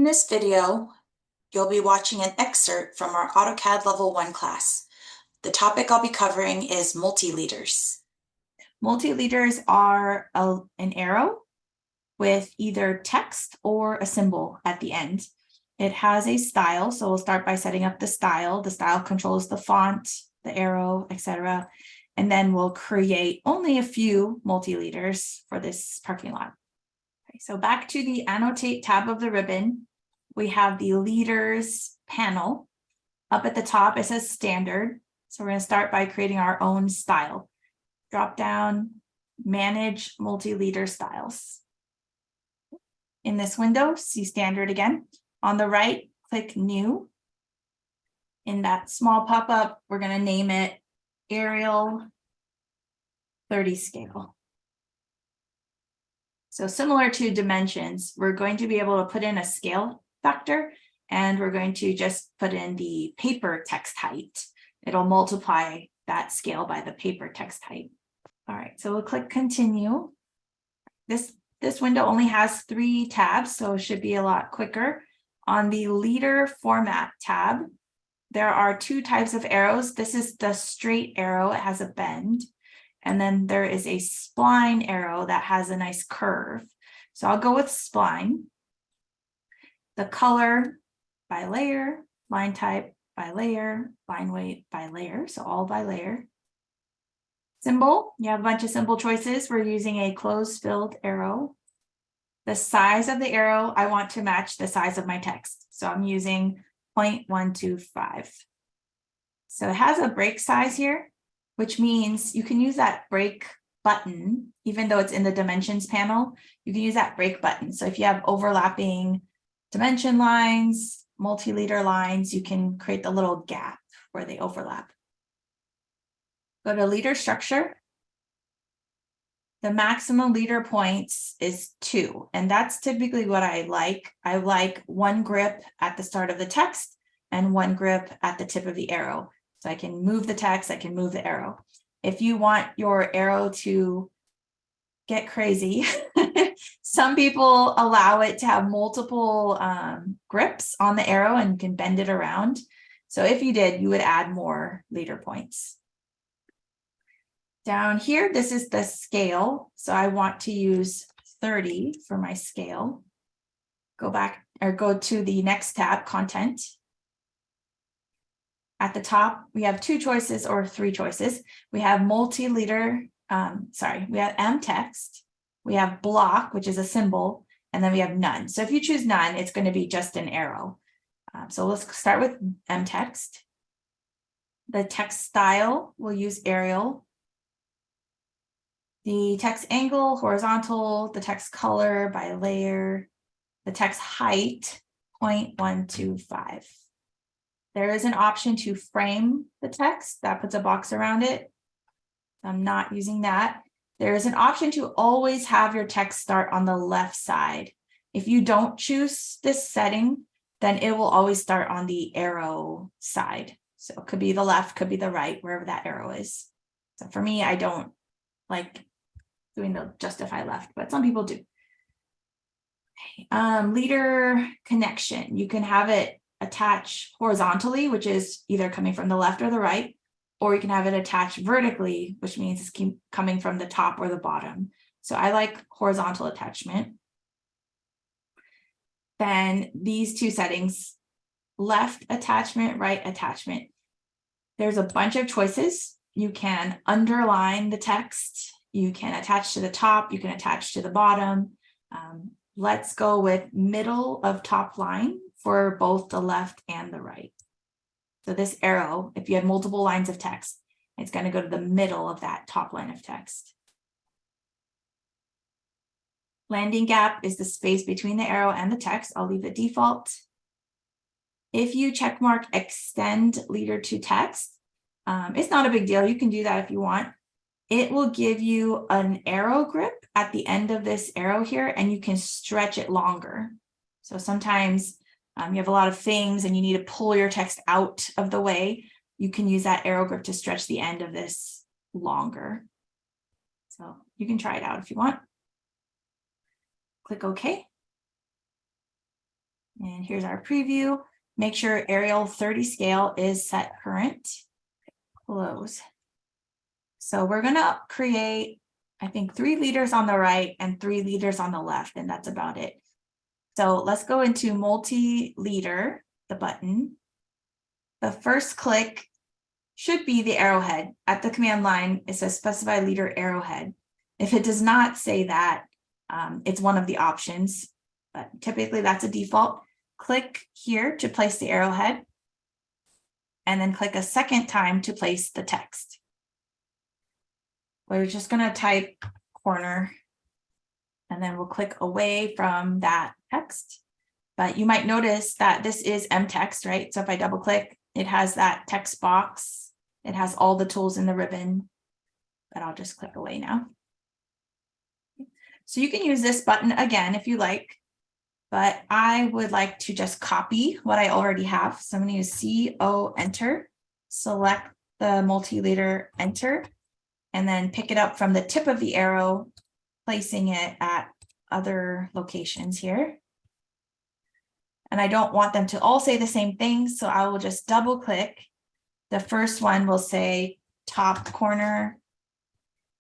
In this video, you'll be watching an excerpt from our AutoCAD Level 1 class. The topic I'll be covering is multileaders. Multileaders are an arrow with either text or a symbol at the end. It has a style, so we'll start by setting up the style. The style controls the font, the arrow, etc. And then we'll create only a few multileaders for this parking lot. Okay, so back to the Annotate tab of the ribbon, we have the Leaders panel. Up at the top, it says Standard. So we're going to start by creating our own style. Drop down, Manage Multileader Styles. In this window, see Standard again. On the right, click New. In that small pop-up, we're going to name it Arial 30 Scale. So similar to dimensions, we're going to be able to put in a scale factor, and we're going to just put in the paper text height. It'll multiply that scale by the paper text height. All right, so we'll click Continue. This window only has 3 tabs, so it should be a lot quicker. On the Leader Format tab, there are 2 types of arrows. This is the straight arrow, it has a bend. And then there is a spline arrow that has a nice curve. So I'll go with spline. The color by layer, line type by layer, line weight by layer, so all by layer. Symbol, you have a bunch of symbol choices. We're using a closed-filled arrow. The size of the arrow, I want to match the size of my text. So I'm using 0.125. So it has a break size here, which means you can use that break button, even though it's in the dimensions panel, you can use that break button. So if you have overlapping dimension lines, multi-leader lines, you can create the little gap where they overlap. Go to leader structure. The maximum leader points is 2, and that's typically what I like. I like 1 grip at the start of the text and 1 grip at the tip of the arrow. So I can move the text, I can move the arrow. If you want your arrow to get crazy, some people allow it to have multiple grips on the arrow and you can bend it around. So if you did, you would add more leader points. Down here, this is the scale. So I want to use 30 for my scale. Go back or go to the next tab, Content. At the top, we have 2 choices or 3 choices. We have multi-leader, we have M text, we have block, which is a symbol, and then we have none. So if you choose none, it's going to be just an arrow. So let's start with M text. The text style, we'll use Arial. The text angle, horizontal, the text color by layer, the text height, 0.125. There is an option to frame the text that puts a box around it. I'm not using that. There is an option to always have your text start on the left side. If you don't choose this setting, then it will always start on the arrow side. So it could be the left, could be the right, wherever that arrow is. So for me, I don't like doing the justify left, but some people do. Leader connection, you can have it attach horizontally, which is either coming from the left or the right, or you can have it attached vertically, which means it's coming from the top or the bottom. So I like horizontal attachment. Then these 2 settings, left attachment, right attachment. There's a bunch of choices. You can underline the text, you can attach to the top, you can attach to the bottom. Let's go with middle of top line for both the left and the right. So this arrow, if you have multiple lines of text, it's going to go to the middle of that top line of text. Landing gap is the space between the arrow and the text. I'll leave it default. If you check mark extend leader to text, it's not a big deal. You can do that if you want. It will give you an arrow grip at the end of this arrow here, and you can stretch it longer. So sometimes you have a lot of things and you need to pull your text out of the way. You can use that arrow grip to stretch the end of this longer. So you can try it out if you want. Click OK. And here's our preview. Make sure Arial 30 scale is set current. Close. So we're going to create, I think, 3 leaders on the right and 3 leaders on the left, and that's about it. So let's go into multi-leader, the button. The first click should be the arrowhead. At the command line, it says specify leader arrowhead. If it does not say that, it's one of the options, but typically that's a default. Click here to place the arrowhead, and then click a second time to place the text. We're just going to type corner, and then we'll click away from that text. But you might notice that this is mText, right? So if I double click, it has that text box. It has all the tools in the ribbon, but I'll just click away now. So you can use this button again if you like, but I would like to just copy what I already have. So I'm going to use CO enter, select the multi-leader enter, and then pick it up from the tip of the arrow, placing it at other locations here. And I don't want them to all say the same thing, so I will just double click. The first one will say top corner.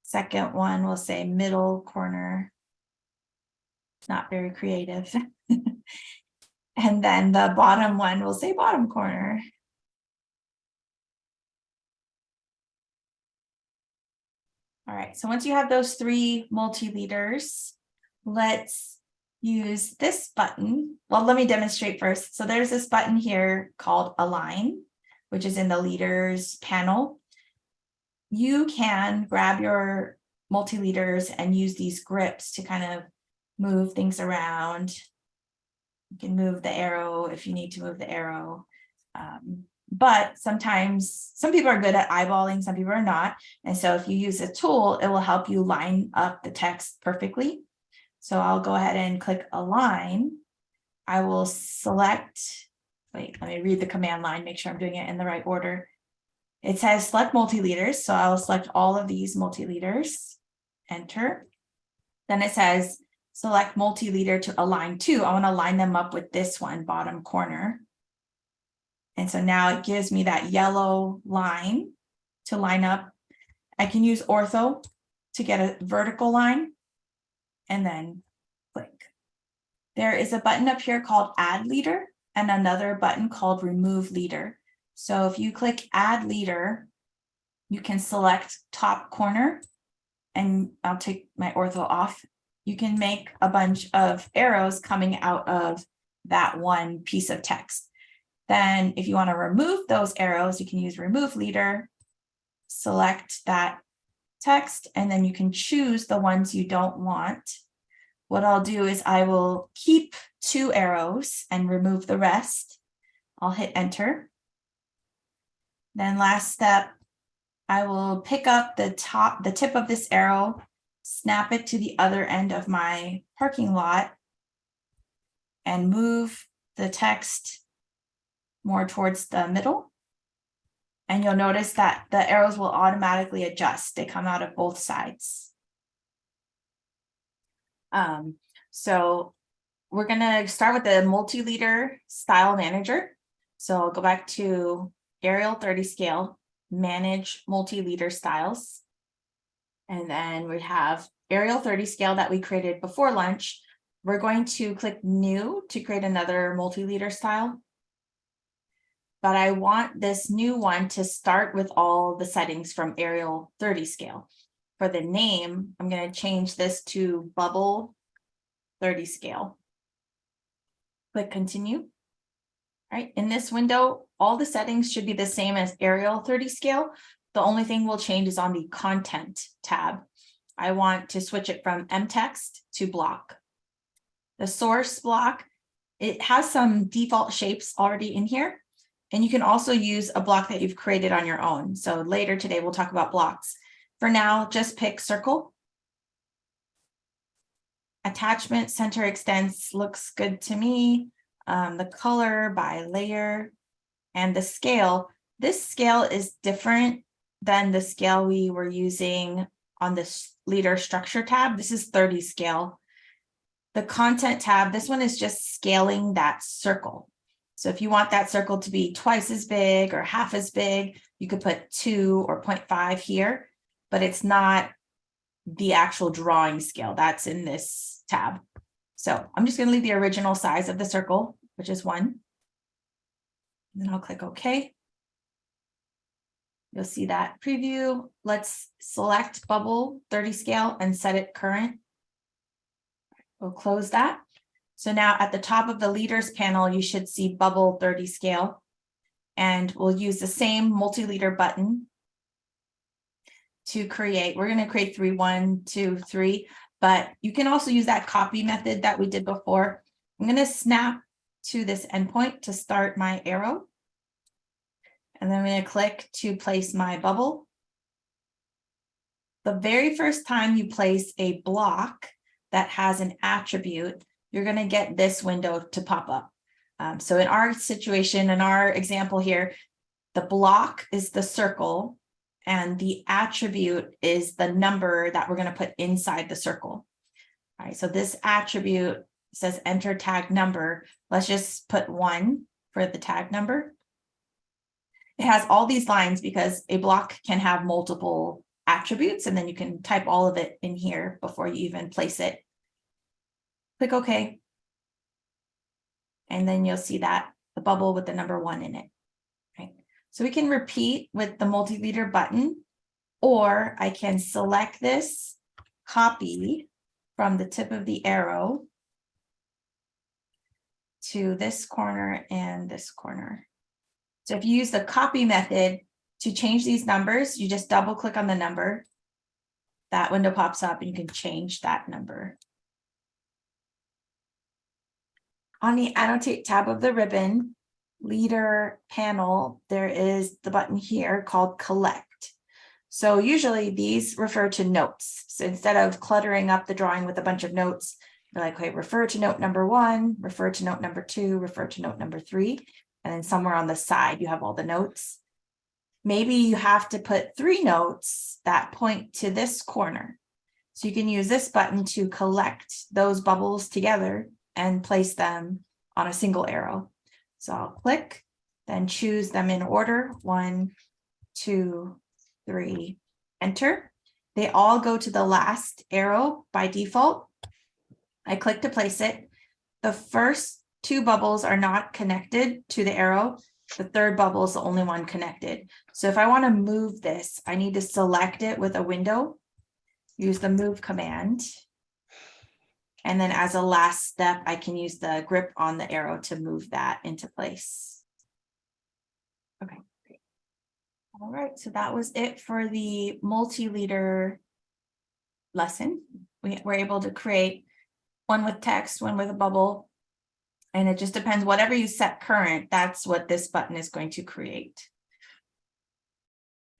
Second one will say middle corner. Not very creative. And then the bottom one will say bottom corner. All right, so once you have those 3 multi-leaders, let's use this button. Well, let me demonstrate first. So there's this button here called Align, which is in the Leaders panel. You can grab your multi-leaders and use these grips to kind of move things around. You can move the arrow if you need to move the arrow. But sometimes some people are good at eyeballing, some people are not. And so if you use a tool, it will help you line up the text perfectly. So I'll go ahead and click Align. I will select, wait, let me read the command line, make sure I'm doing it in the right order. It says select multi-leaders. So I will select all of these multi-leaders, enter. Then it says select multi-leader to align to. I want to line them up with this one, bottom corner. And so now it gives me that yellow line to line up. I can use ortho to get a vertical line and then click. There is a button up here called Add Leader and another button called Remove Leader. So if you click Add Leader, you can select top corner, and I'll take my ortho off. You can make a bunch of arrows coming out of that one piece of text. Then if you want to remove those arrows, you can use Remove Leader, select that text, and then you can choose the ones you don't want. What I'll do is I will keep 2 arrows and remove the rest. I'll hit enter. Then last step, I will pick up the tip of this arrow, snap it to the other end of my parking lot, and move the text more towards the middle. And you'll notice that the arrows will automatically adjust. They come out of both sides. So we're going to start with the multi-leader style manager. So I'll go back to Arial 30 scale, manage multi-leader styles. And then we have Arial 30 scale that we created before lunch. We're going to click new to create another multi-leader style. But I want this new one to start with all the settings from Arial 30 scale. For the name, I'm going to change this to Bubble 30 scale. Click continue. All right, in this window, all the settings should be the same as Arial 30 scale. The only thing we'll change is on the content tab. I want to switch it from mText to block. The source block, it has some default shapes already in here. And you can also use a block that you've created on your own. So later today, we'll talk about blocks. For now, just pick circle. Attachment center extents looks good to me. The color by layer and the scale. This scale is different than the scale we were using on this leader structure tab. This is 30 scale. The content tab, this one is just scaling that circle. So if you want that circle to be twice as big or half as big, you could put 2 or 0.5 here, but it's not the actual drawing scale. That's in this tab. So I'm just going to leave the original size of the circle, which is 1. And then I'll click OK. You'll see that preview. Let's select bubble 30 scale and set it current. We'll close that. So now at the top of the leaders panel, you should see bubble 30 scale. And we'll use the same multi-leader button to create. We're going to create 3, 1, 2, 3, but you can also use that copy method that we did before. I'm going to snap to this endpoint to start my arrow. And then I'm going to click to place my bubble. The very first time you place a block that has an attribute, you're going to get this window to pop up. So in our situation, in our example here, the block is the circle and the attribute is the number that we're going to put inside the circle. All right, so this attribute says enter tag number. Let's just put 1 for the tag number. It has all these lines because a block can have multiple attributes, and then you can type all of it in here before you even place it. Click OK. And then you'll see that the bubble with the number 1 in it. Right. So we can repeat with the multi-leader button, or I can select this, copy from the tip of the arrow to this corner and this corner. So if you use the copy method to change these numbers, you just double click on the number. That window pops up and you can change that number. On the Annotate tab of the ribbon leader panel, there is the button here called Collect. So usually these refer to notes. So instead of cluttering up the drawing with a bunch of notes, you're like, okay, refer to note number 1, refer to note number 2, refer to note number 3. And then somewhere on the side, you have all the notes. Maybe you have to put 3 notes that point to this corner. So you can use this button to collect those bubbles together and place them on a single arrow. So I'll click, then choose them in order, 1, 2, 3, enter. They all go to the last arrow by default. I click to place it. The first 2 bubbles are not connected to the arrow. The third bubble is the only one connected. So if I want to move this, I need to select it with a window, use the move command. And then as a last step, I can use the grip on the arrow to move that into place. Okay, great. All right, so that was it for the multi-leader lesson. We were able to create one with text, one with a bubble. And it just depends, whatever you set current, that's what this button is going to create.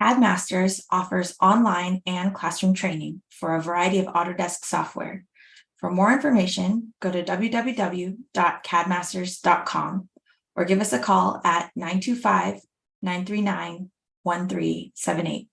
CAD Masters offers online and classroom training for a variety of Autodesk software. For more information, go to www.cadmasters.com or give us a call at 925-939-1378.